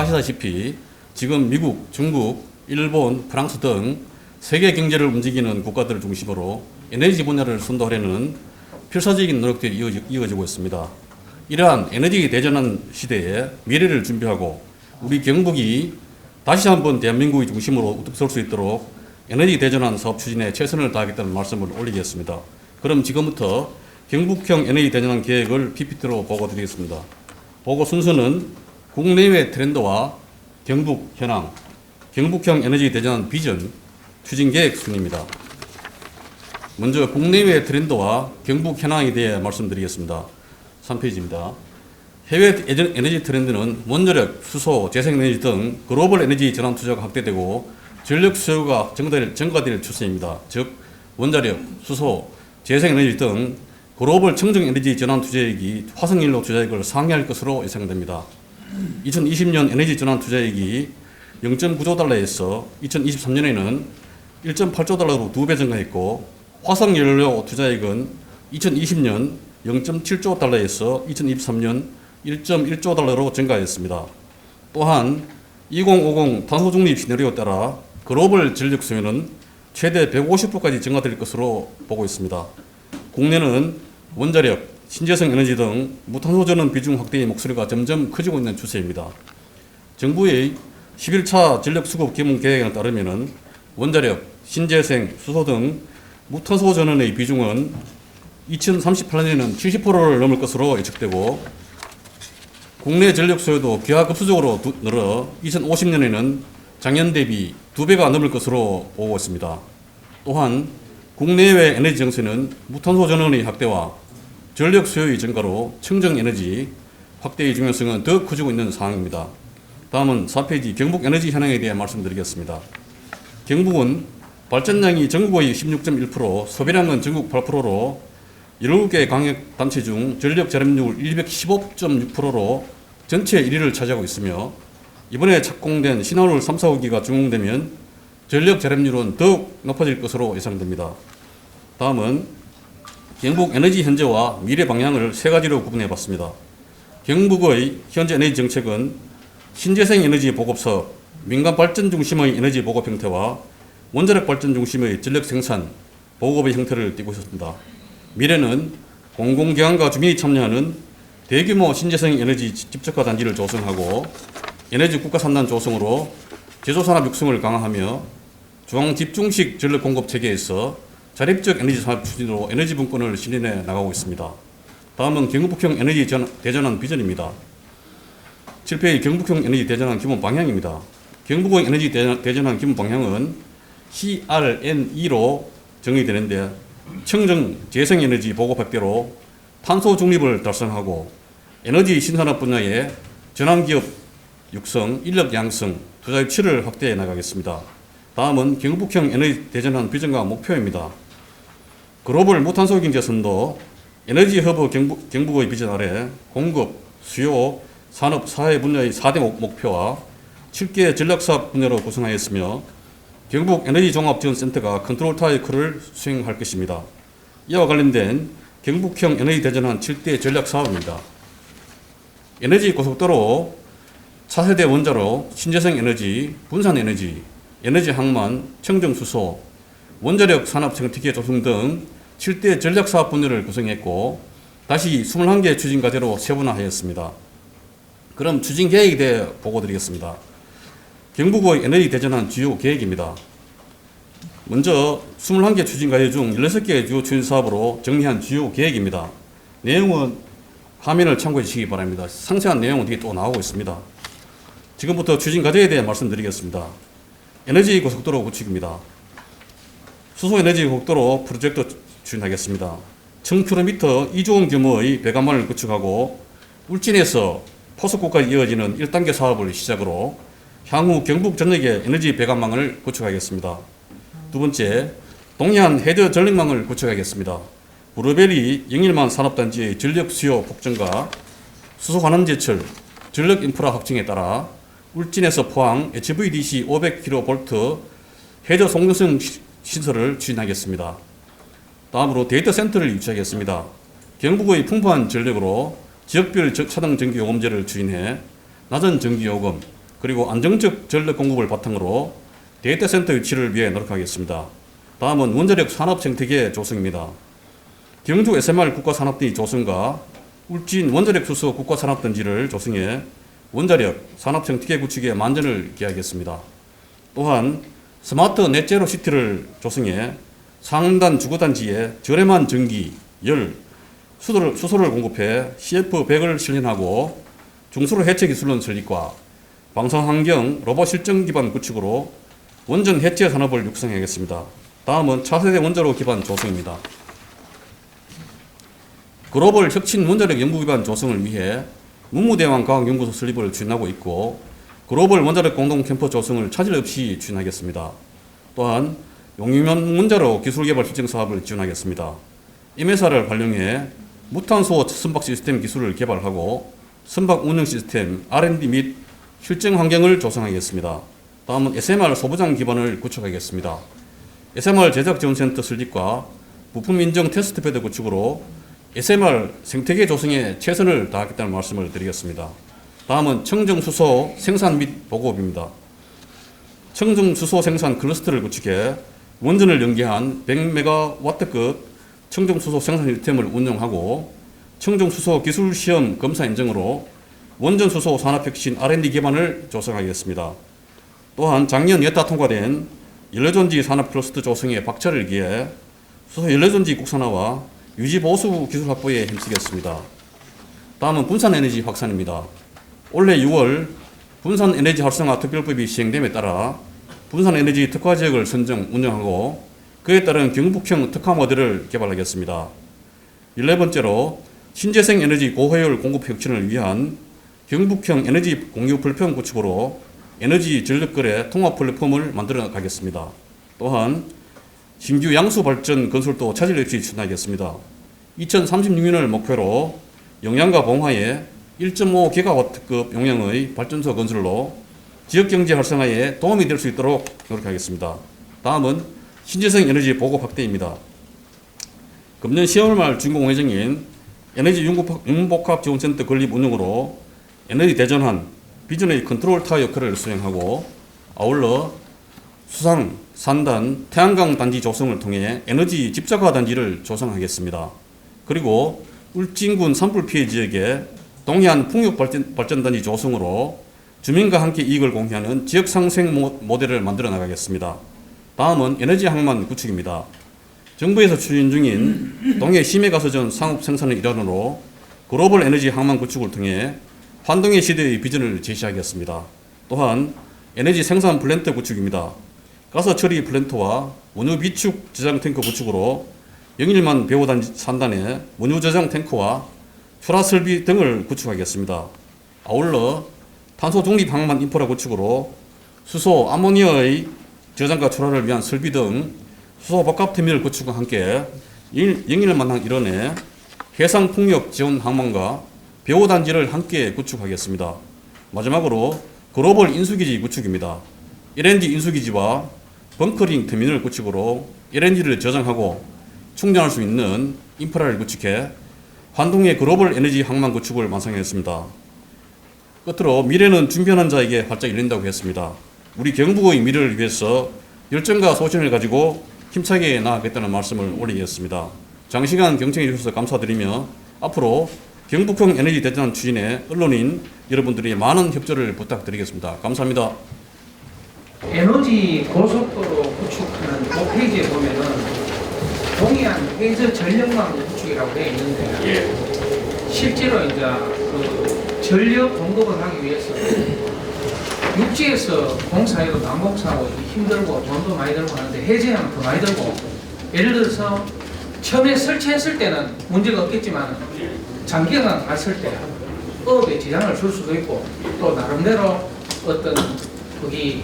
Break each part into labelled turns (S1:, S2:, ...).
S1: 아시다시피 지금 미국, 중국, 일본, 프랑스 등 세계 경제를 움직이는 국가들을 중심으로 에너지 분야를 선도하려는 필사적인 노력들이 이어지고 있습니다. 이러한 에너지 대전환 시대에 미래를 준비하고 우리 경북이 다시 한번 대한민국의 중심으로 우뚝 설 수 있도록 에너지 대전환 사업 추진에 최선을 다하겠다는 말씀을 올리겠습니다. 그럼 지금부터 경북형 에너지 대전환 계획을 PPT로 보고드리겠습니다. 보고 순서는 국내외 트렌드와 경북 현황, 경북형 에너지 대전환 비전, 추진 계획 순입니다. 먼저 국내외 트렌드와 경북 현황에 대해 말씀드리겠습니다. 3페이지입니다. 해외 에너지 트렌드는 원자력, 수소, 재생에너지 등 글로벌 에너지 전환 투자가 확대되고 전력 수요가 증가될 추세입니다. 즉 원자력, 수소, 재생에너지 등 글로벌 청정 에너지 전환 투자액이 화석연료 투자액을 상회할 것으로 예상됩니다. 2020년 에너지 전환 투자액이 0.9조 달러에서 2023년에는 1.8조 달러로 2배 증가했고 화석연료 투자액은 2020년 0.7조 달러에서 2023년 1.1조 달러로 증가했습니다. 또한 2050 탄소 중립 시나리오에 따라 글로벌 전력 수요는 최대 150%까지 증가될 것으로 보고 있습니다. 국내는 원자력, 신재생 에너지 등 무탄소 전원 비중 확대의 목소리가 점점 커지고 있는 추세입니다. 정부의 11차 전력 수급 개문 계획에 따르면 원자력, 신재생, 수소 등 무탄소 전원의 비중은 2038년에는 70%를 넘을 것으로 예측되고 국내 전력 수요도 기하급수적으로 늘어 2050년에는 작년 대비 2배가 넘을 것으로 보고 있습니다. 또한 국내외 에너지 정세는 무탄소 전원의 확대와 전력 수요의 증가로 청정 에너지 확대의 중요성은 더 커지고 있는 상황입니다. 다음은 4페이지 경북 에너지 현황에 대해 말씀드리겠습니다. 경북은 발전량이 전국의 16.1%, 소비량은 전국 8%로 17개 광역단체 중 전력 절약률 215.6%로 전체 1위를 차지하고 있으며 이번에 착공된 신한울 3, 4호기가 준공되면 전력 절약률은 더욱 높아질 것으로 예상됩니다. 다음은 경북 에너지 현재와 미래 방향을 세 가지로 구분해 봤습니다. 경북의 현재 에너지 정책은 신재생 에너지 보급 사업, 민간 발전 중심의 에너지 보급 형태와 원자력 발전 중심의 전력 생산, 보급의 형태를 띠고 있었습니다. 미래는 공공기관과 주민이 참여하는 대규모 신재생 에너지 집적화 단지를 조성하고 에너지 국가산단 조성으로 제조산업 육성을 강화하며 중앙집중식 전력 공급 체계에서 자립적 에너지 산업 추진으로 에너지 분권을 실현해 나가고 있습니다. 다음은 경북형 에너지 대전환 비전입니다. 7페이지 경북형 에너지 대전환 기본 방향입니다. 경북의 에너지 대전환 기본 방향은 CRN2로 정의되는데 청정 재생에너지 보급 확대로 탄소 중립을 달성하고 에너지 신산업 분야의 전환기업 육성, 인력 양성, 투자 유치를 확대해 나가겠습니다. 다음은 경북형 에너지 대전환 비전과 목표입니다. 글로벌 무탄소 경제 선도, 에너지 허브 경북의 비전 아래 공급, 수요, 산업, 사회 분야의 4대 목표와 7개 전략사업 분야로 구성하였으며 경북 에너지 종합지원센터가 컨트롤 타워 역할을 수행할 것입니다. 이와 관련된 경북형 에너지 대전환 7대 전략사업입니다. 에너지 고속도로, 차세대 원자로, 신재생 에너지, 분산 에너지, 에너지 항만, 청정 수소, 원자력 산업 생태계 조성 등 7대 전략사업 분야를 구성했고 다시 21개 추진 과제로 세분화하였습니다. 그럼 추진 계획에 대해 보고 드리겠습니다. 경북의 에너지 대전환 주요 계획입니다. 먼저 21개 추진 과제 중 16개 주요 추진 사업으로 정리한 주요 계획입니다. 내용은 화면을 참고해 주시기 바랍니다. 상세한 내용은 뒤에 또 나오고 있습니다. 지금부터 추진 과제에 대해 말씀드리겠습니다. 에너지 고속도로 구축입니다. 수소에너지 고속도로 프로젝트 추진하겠습니다. 1000km 2조 원 규모의 배관망을 구축하고 울진에서 포석구까지 이어지는 1단계 사업을 시작으로 향후 경북 전역에 에너지 배관망을 구축하겠습니다. 두 번째, 동해안 해저 전력망을 구축하겠습니다. 브루베리 영일만 산업단지의 전력 수요 폭증과 수소 환원 제철, 전력 인프라 확충에 따라 울진에서 포항 HVDC 500kV 해저 송전성 시설을 추진하겠습니다. 다음으로 데이터 센터를 유치하겠습니다. 경북의 풍부한 전력으로 지역별 차등 전기요금제를 추진해 낮은 전기요금, 그리고 안정적 전력 공급을 바탕으로 데이터 센터 유치를 위해 노력하겠습니다. 다음은 원자력 산업 생태계 조성입니다. 경주 SMR 국가산업단지 조성과 울진 원자력 수소 국가산업단지를 조성해 원자력 산업 생태계 구축에 만전을 기하겠습니다. 또한 스마트 넷제로 시티를 조성해 상단 주거단지에 저렴한 전기, 열, 수소를 공급해 CF100을 실현하고 중수로 해체 기술론 설립과 방사환경 로봇 실증 기반 구축으로 원전 해체 산업을 육성하겠습니다. 다음은 차세대 원자로 기반 조성입니다. 글로벌 혁신 원자력 연구 기반 조성을 위해 문무대왕 과학연구소 설립을 추진하고 있고 글로벌 원자력 공동 캠퍼스 조성을 차질 없이 추진하겠습니다. 또한 용융면 원자로 기술 개발 실증 사업을 지원하겠습니다. 임회사를 활용해 무탄소 선박 시스템 기술을 개발하고 선박 운영 시스템 R&D 및 실증 환경을 조성하겠습니다. 다음은 SMR 소부장 기반을 구축하겠습니다. SMR 제작 지원센터 설립과 부품 인증 테스트베드 구축으로 SMR 생태계 조성에 최선을 다하겠다는 말씀을 드리겠습니다. 다음은 청정수소 생산 및 보급입니다. 청정수소 생산 클러스터를 구축해 원전을 연계한 100MW급 청정수소 생산 시스템을 운영하고 청정수소 기술시험 검사 인증으로 원전수소 산업혁신 R&D 기반을 조성하겠습니다. 또한 작년 여타 통과된 연료전지 산업 클러스터 조성에 박차를 기해 수소 연료전지 국산화와 유지 보수 기술 확보에 힘쓰겠습니다. 다음은 분산에너지 확산입니다. 올해 6월 분산에너지 활성화 특별법이 시행됨에 따라 분산에너지 특화지역을 선정, 운영하고 그에 따른 경북형 특화 모델을 개발하겠습니다. 11번째로 신재생 에너지 고효율 공급 혁신을 위한 경북형 에너지 공유 플랫폼 구축으로 에너지 전력거래 통합 플랫폼을 만들어 가겠습니다. 또한 신규 양수 발전 건설도 차질 없이 추진하겠습니다. 2036년을 목표로 영양과 봉화에 1.5기가와트급 용량의 발전소 건설로 지역경제 활성화에 도움이 될 수 있도록 노력하겠습니다. 다음은 신재생 에너지 보급 확대입니다. 금년 10월 말 준공 예정인 에너지 융복합 지원센터 건립 운영으로 에너지 대전환, 비전의 컨트롤 타워 역할을 수행하고 아울러 수상, 산단, 태양광 단지 조성을 통해 에너지 집적화 단지를 조성하겠습니다. 그리고 울진군 산불 피해 지역에 동해안 풍력 발전단지 조성으로 주민과 함께 이익을 공유하는 지역 상생 모델을 만들어 나가겠습니다. 다음은 에너지 항만 구축입니다. 정부에서 추진 중인 동해 심해가스전 상업 생산의 일환으로 글로벌 에너지 항만 구축을 통해 환동의 시대의 비전을 제시하겠습니다. 또한 에너지 생산 플랜트 구축입니다. 가스 처리 플랜트와 원유 비축 저장 탱크 구축으로 영일만 배후 산단에 원유 저장 탱크와 출하 설비 등을 구축하겠습니다. 아울러 탄소 중립 항만 인프라 구축으로 수소, 아모니아의 저장과 출하를 위한 설비 등 수소 복합 터미널 구축과 함께 영일만항 일원에 해상 풍력 지원 항만과 배후 단지를 함께 구축하겠습니다. 마지막으로 글로벌 인수기지 구축입니다. LNG 인수기지와 벙커링 터미널 구축으로 LNG를 저장하고 충전할 수 있는 인프라를 구축해 환동의 글로벌 에너지 항만 구축을 완성했습니다. 끝으로 미래는 준비하는 자에게 활짝 열린다고 했습니다. 우리 경북의 미래를 위해서 열정과 소신을 가지고 힘차게 나아가겠다는 말씀을 올리겠습니다. 장시간 경청해 주셔서 감사드리며 앞으로 경북형 에너지 대전환 추진에 언론인 여러분들이 많은 협조를 부탁드리겠습니다. 감사합니다.
S2: 에너지 고속도로 구축하는 그 페이지에 보면은 동해안 해저 전력망 구축이라고 되어 있는데 실제로 이제 그 전력 공급을 하기 위해서 육지에서 공사해도 난공사하고 힘들고 돈도 많이 들고 하는데 해제하면 더 많이 들고 예를 들어서 처음에 설치했을 때는 문제가 없겠지만 장기간 갔을 때 업에 지장을 줄 수도 있고 또 나름대로 어떤 거기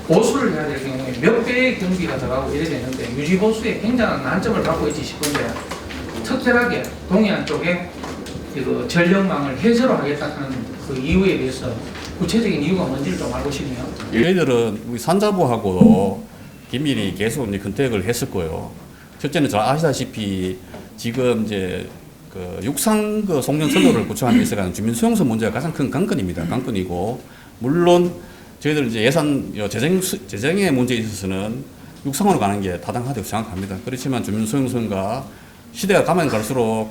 S2: 보수를 해야 될 경우에 몇 배의 경비가 들어가고 이래 되는데 유지 보수에 굉장한 난점을 갖고 있지 싶은데 특별하게 동해안 쪽에 그 전력망을 해제로 하겠다는 그 이유에 대해서 구체적인 이유가 뭔지를 좀 알고 싶네요.
S1: 얘들은 우리 산자부하고도 긴밀히 계속 이제 컨택을 했었고요. 첫째는 잘 아시다시피 지금 이제 그 육상 그 송년 선로를 구축하는 데 있어서 주민 수용소 문제가 가장 큰 관건입니다. 관건이고 물론 저희들 이제 예산 재정의 문제에 있어서는 육성으로 가는 게 타당하다고 생각합니다. 그렇지만 주민소유성과 시대가 가면 갈수록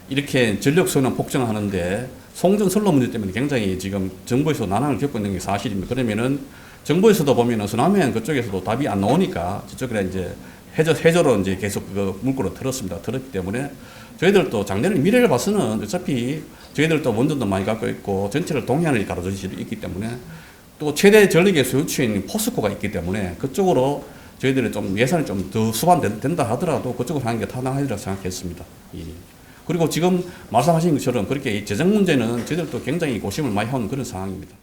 S1: 이렇게 전력 소요는 폭증하는데 송전선로 문제 때문에 굉장히 지금 정부에서 난항을 겪고 있는 게 사실입니다. 그러면은 정부에서도 보면은 수남해안 그쪽에서도 답이 안 나오니까 저쪽에 이제 해저로 이제 계속 그 물꼬를 틀었습니다. 틀었기 때문에 저희들도 작년에 미래를 봐서는 어차피 저희들도 원전도 많이 갖고 있고 전체를 동해안을 가로질 수 있기 때문에 또 최대 전력의 소유처인 포스코가 있기 때문에 그쪽으로 저희들이 좀 예산이 좀 더 수반된다 하더라도 그쪽으로 하는 게 타당하리라고 생각했습니다. 예. 그리고 지금 말씀하신 것처럼 그렇게 재정 문제는 저희들도 굉장히 고심을 많이 하는 그런 상황입니다.